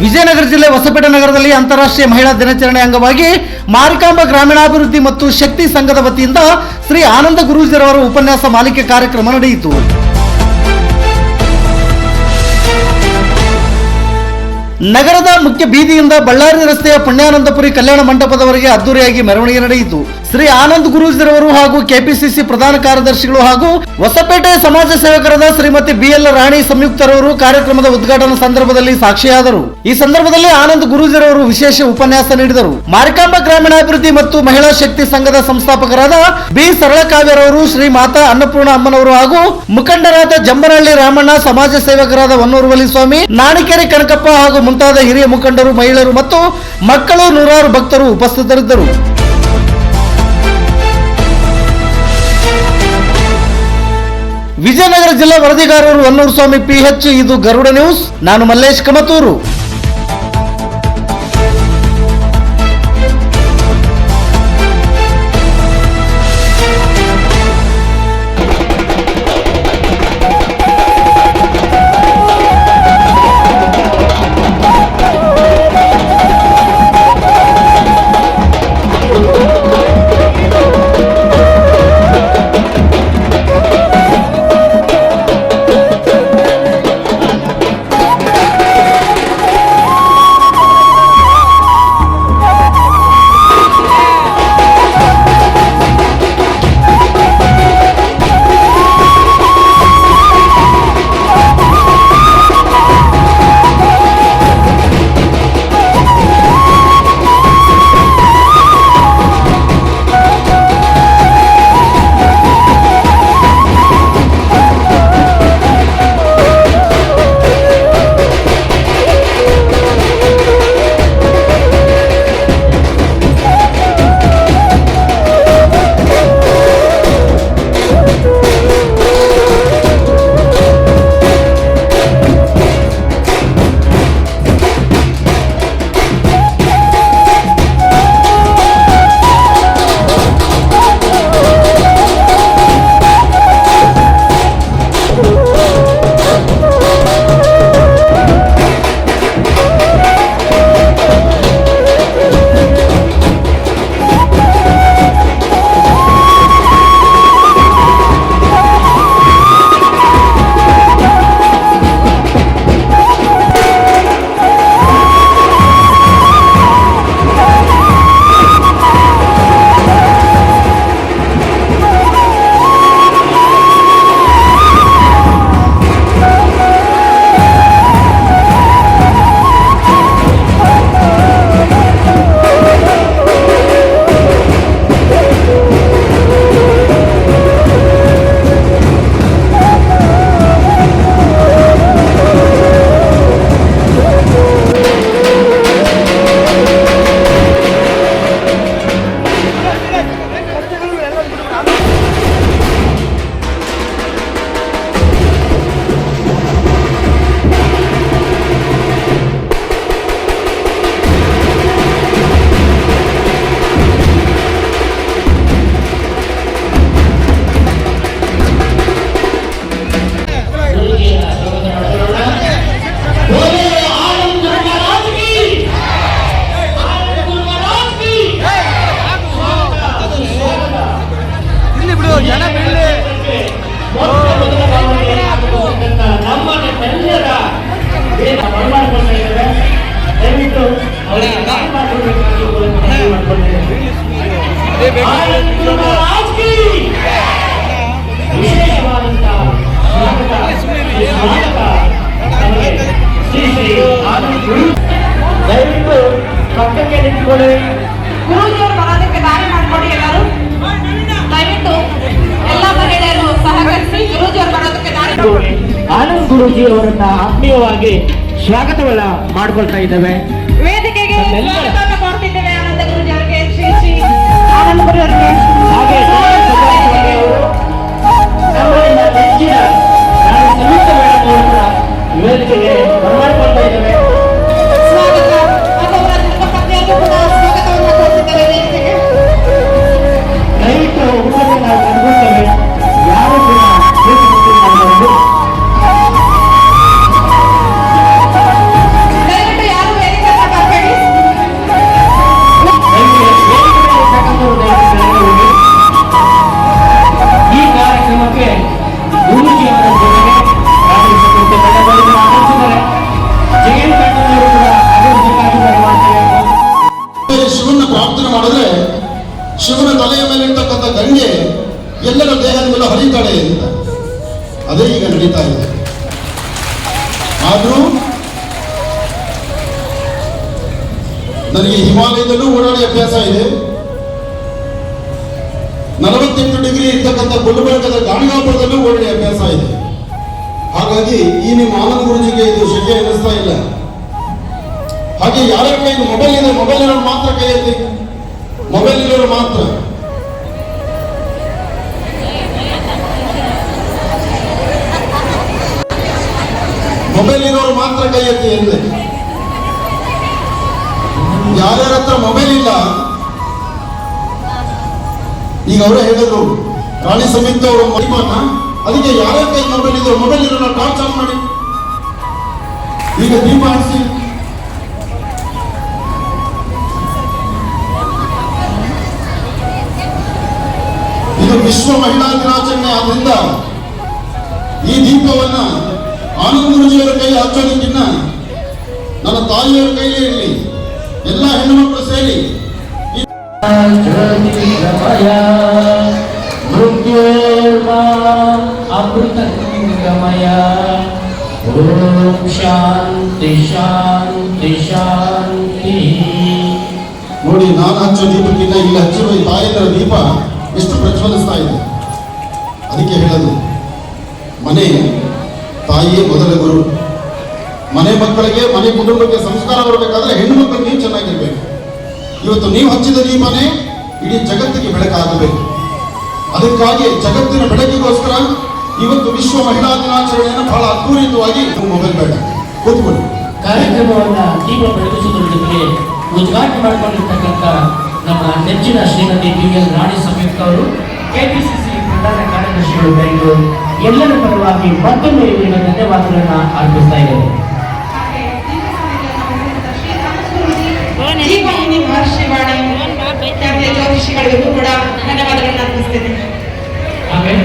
ವಿಜಯನಗರ ಜಿಲ್ಲೆ ಹೊಸಪೇಟೆ ನಗರದಲ್ಲಿ ಅಂತಾರಾಷ್ಟ್ರೀಯ ಮಹಿಳಾ ದಿನಾಚರಣೆ ಅಂಗವಾಗಿ ಮಾರಿಕಾಂಬಾ ಗ್ರಾಮೀಣಾಭಿವೃದ್ಧಿ ಮತ್ತು ಶಕ್ತಿ ಸಂಘದ ವತಿಯಿಂದ ಶ್ರೀ ಆನಂದ ಗುರೂಜಿರವರ ಉಪನ್ಯಾಸ ಮಾಲಿಕೆ ಕಾರ್ಯಕ್ರಮ ನಡೆಯಿತು. ನಗರದ ಮುಖ್ಯ ಬೀದಿಯಿಂದ ಬಳ್ಳಾರಿ ರಸ್ತೆಯ ಪುಣ್ಯಾನಂದಪುರಿ ಕಲ್ಯಾಣ ಮಂಟಪದವರೆಗೆ ಅದ್ದೂರಿಯಾಗಿ ಮೆರವಣಿಗೆ ನಡೆಯಿತು. ಶ್ರೀ ಆನಂದ್ ಗುರೂಜಿರವರು ಹಾಗೂ ಕೆಪಿಸಿಸಿ ಪ್ರಧಾನ ಕಾರ್ಯದರ್ಶಿಗಳು ಹಾಗೂ ಹೊಸಪೇಟೆ ಸಮಾಜ ಸೇವಕರಾದ ಶ್ರೀಮತಿ BL ರಾಣಿ ಸಂಯುಕ್ತರವರು ಕಾರ್ಯಕ್ರಮದ ಉದ್ಘಾಟನಾ ಸಂದರ್ಭದಲ್ಲಿ ಸಾಕ್ಷಿಯಾದರು. ಈ ಸಂದರ್ಭದಲ್ಲಿ ಆನಂದ್ ಗುರೂಜಿರವರು ವಿಶೇಷ ಉಪನ್ಯಾಸ ನೀಡಿದರು. ಮಾರಿಕಾಂಬಾ ಗ್ರಾಮೀಣಾಭಿವೃದ್ಧಿ ಮತ್ತು ಮಹಿಳಾ ಶಕ್ತಿ ಸಂಘದ ಸಂಸ್ಥಾಪಕರಾದ ಬಿ ಸರಳಕಾವ್ಯರವರು, ಶ್ರೀ ಮಾತಾ ಅನ್ನಪೂರ್ಣ ಅಮ್ಮನವರು ಹಾಗೂ ಮುಖಂಡರಾದ ಜಂಬನಹಳ್ಳಿ ರಾಮಣ್ಣ, ಸಮಾಜ ಸೇವಕರಾದ ಹೊನ್ನೂರು ಸ್ವಾಮಿ, ನಾಣಿಕೆರೆ ಕನಕಪ್ಪ ಹಾಗೂ ಮುಂತಾದ ಹಿರಿಯ ಮುಖಂಡರು, ಮಹಿಳೆಯರು ಮತ್ತು ಮಕ್ಕಳು, ನೂರಾರು ಭಕ್ತರು ಉಪಸ್ಥಿತರಿದ್ದರು. ವಿಜಯನಗರ ಜಿಲ್ಲಾ ವರದಿಗಾರರು ಹೊನ್ನೂರು ಸ್ವಾಮಿ PH. ಇದು ಗರುಡ ನ್ಯೂಸ್. ನಾನು ಮಲ್ಲೇಶ್ ಕಮತೂರು. ದಯವಿಟ್ಟು ಪಕ್ಕಕ್ಕೆ ನಿಂತ್ಕೊಳ್ಳಿ. ಗುರೂಜಿಯವರು ಬರೋದಕ್ಕೆ ದಾರಿ ಮಾಡಿಕೊಡಿ. ಎಲ್ಲರೂ ದಯವಿಟ್ಟು ಎಲ್ಲ ಮಹಿಳೆಯರು ಸಹಕರಿಸಿ ಗುರೂಜಿಯವರು ಬರೋದಕ್ಕೆ ದಾರಿ ಮಾಡಿಕೊಡಿ. ಆನಂದ್ ಗುರೂಜಿ ಅವರನ್ನ ಆತ್ಮೀಯವಾಗಿ ಸ್ವಾಗತವನ್ನ ಮಾಡ್ಕೊಳ್ತಾ ಇದ್ದೇವೆ. ವೇದಿಕೆಗೆ ಸ್ವಾಗತವನ್ನು ಕೊಡ್ತಿದ್ದೇವೆ ಆನಂದ ಗುರೂಜಿ ಅವರಿಗೆ, ಶ್ರೀ ಶ್ರೀ ಆನಂದ ಗುರು ಅವರಿಗೆ. ಹಾಗೆ ನಮ್ಮನ್ನ ನೆಚ್ಚಿನ ಸಂಯುಕ್ತ ಮೇಡಮ್ ಅವರನ್ನ ವೇದಿಕೆಗೆ ಬರಮಾಡಿಕೊಳ್ತಾ ಇದ್ದೇವೆ. ಸ್ವಾಗತ. ಅದವರ ಪತ್ನಿಯರಿಗೂ ಕೂಡ ಸ್ವಾಗತವನ್ನು ಕೊಡ್ತಿದ್ದೇವೆ ವೇದಿಕೆಗೆ. ದಯವಿಟ್ಟು ಊಟಕ್ಕೆ ನಾವು ಕರ್ಕೊಳ್ತೇವೆ. ಯಾರು ಕೂಡ ಮಾಡಬಹುದು. ದಯವಿಟ್ಟು ಯಾರು ಆದರೂ ನನಗೆ ಹಿಮಾಲಯದಲ್ಲೂ ಓಡಾಡಿ ಅಭ್ಯಾಸ ಇದೆ. 48 ಡಿಗ್ರಿ ಇರ್ತಕ್ಕಂಥ ಗುಲ್ಬರ್ಗದ ಗಾಣಿಗಾಪುರದಲ್ಲೂ ಓಡಾಡಿ ಅಭ್ಯಾಸ ಇದೆ. ಹಾಗಾಗಿ ಈ ನಿಮ್ಮ ಆನಂದ್ ಗುರುಜಿಗೆ ಇದು ಶೆಕೆ ಅನ್ನಿಸ್ತಾ ಇಲ್ಲ. ಹಾಗೆ ಯಾರ್ಯಾರ ಕೈ ಮೊಬೈಲ್ ಇದೆ, ಮೊಬೈಲ್ ಇರೋರು ಮಾತ್ರ ಕೈ ಎತ್ತಿ, ಮೊಬೈಲ್ ಇರೋರು ಮಾತ್ರ. ಮೊಬೈಲ್ ಇರೋರು ಮಾತ್ರ ಕೈ ಎತ್ತಿ ಎಂದೆ. ಯಾರ್ಯಾರ ಹತ್ರ ಮೊಬೈಲ್ ಇಲ್ಲ, ಈಗ ಅವರೇ ಹೇಳಿದ್ರು ರಾಣಿ ಸಮಿತಿ ಅವರು ಮಹಿಮಾನ, ಅದಕ್ಕೆ ಯಾರ್ಯಾರ ಕೈ ಮೊಬೈಲ್ ಇದ್ರು ಮೊಬೈಲ್ ಇರೋಣ ಟಾರ್ಚ್ ಆನ್ ಮಾಡಿ, ಈಗ ದೀಪ ಹರಿಸಿ. ಇದು ವಿಶ್ವ ಮಹಿಳಾ ದಿನಾಚರಣೆ ಆದ್ರಿಂದ ಈ ದೀಪವನ್ನ ಆನಂದ್ ಗುರುಜಿಯವರ ಕೈ ಹಚ್ಚೋದಕ್ಕಿನ್ನ ನನ್ನ ತಾಯಿಯವರ ಕೈಯೇ ಇರಲಿ. ಎಲ್ಲ ಹೆಣ್ಣು ಮಕ್ಕಳು ಸೇರಿ ಅಮೃತಮಯ ಓಂ ಶಾಂತಿ ಶಾಂತಿ ಶಾಂತಿ. ನೋಡಿ, ನಾನು ಹಚ್ಚೋ ದೀಪಕ್ಕಿಂತ ಇಲ್ಲಿ ಹಚ್ಚಿರುವ ಈ ತಾಯಂದರ ದೀಪ ಎಷ್ಟು ಪ್ರಜ್ವಲಿಸ್ತಾ ಇದೆ. ಅದಕ್ಕೆ ಹೇಳೋದು, ಮನೆ ತಾಯಿಯೇ ಮೊದಲ ಗುರು. ಮನೆ ಮಕ್ಕಳಿಗೆ, ಮನೆ ಕುಟುಂಬಕ್ಕೆ ಸಂಸ್ಕಾರ ಬರಬೇಕಾದ್ರೆ ಹೆಣ್ಣು ಮಕ್ಕಳು ನೀವು ಚೆನ್ನಾಗಿರ್ಬೇಕು. ಇವತ್ತು ನೀವು ಹಚ್ಚಿದ ದೀಪನೇ ಇಡೀ ಜಗತ್ತಿಗೆ ಬೆಳಕಾಗಬೇಕು. ಅದಕ್ಕಾಗಿ ಜಗತ್ತಿನ ಬೆಳಕಿಗೋಸ್ಕರ ಇವತ್ತು ವಿಶ್ವ ಮಹಿಳಾ ದಿನಾಚರಣೆಯನ್ನು ಬಹಳ ಅದ್ಭುತವಾಗಿ ಮೊಬೈಲ್ ಬೇಡ ಕೂತ್ಕೊಳ್ಳಿ. ಕಾರ್ಯಕ್ರಮವನ್ನ ದೀಪ ಬೆಳಗಿಸುವುದರ ಜೊತೆಗೆ ಉದ್ಘಾಟನೆ ಮಾಡಿಕೊಂಡಿರ್ತಕ್ಕಂಥ ನಮ್ಮ ನೆಚ್ಚಿನ ಶ್ರೀಮತಿ BL ರಾಣಿ ಸಂಯುಕ್ತ ಅವರು, ಕೆಪಿಸಿಸಿ ಪ್ರಧಾನ ಕಾರ್ಯದರ್ಶಿಗಳು ಬೆಂಗಳೂರು, ಎಲ್ಲರ ಪರವಾಗಿ ಮತ್ತೊಮ್ಮೆ ಇವರಿಗೆ ಧನ್ಯವಾದಗಳನ್ನ ಅರ್ಪಿಸ್ತಾ ಇದ್ದಾರೆ. ದೀಪವಾಣಿ ಮಹರ್ಷಿವಾಣಿ ಜ್ಯೋತಿಷಿಗಳಿಗೂ ಕೂಡ ಧನ್ಯವಾದಗಳನ್ನ ಅರ್ಪಿಸ್ತೇನೆ. ಆಮೇಲೆ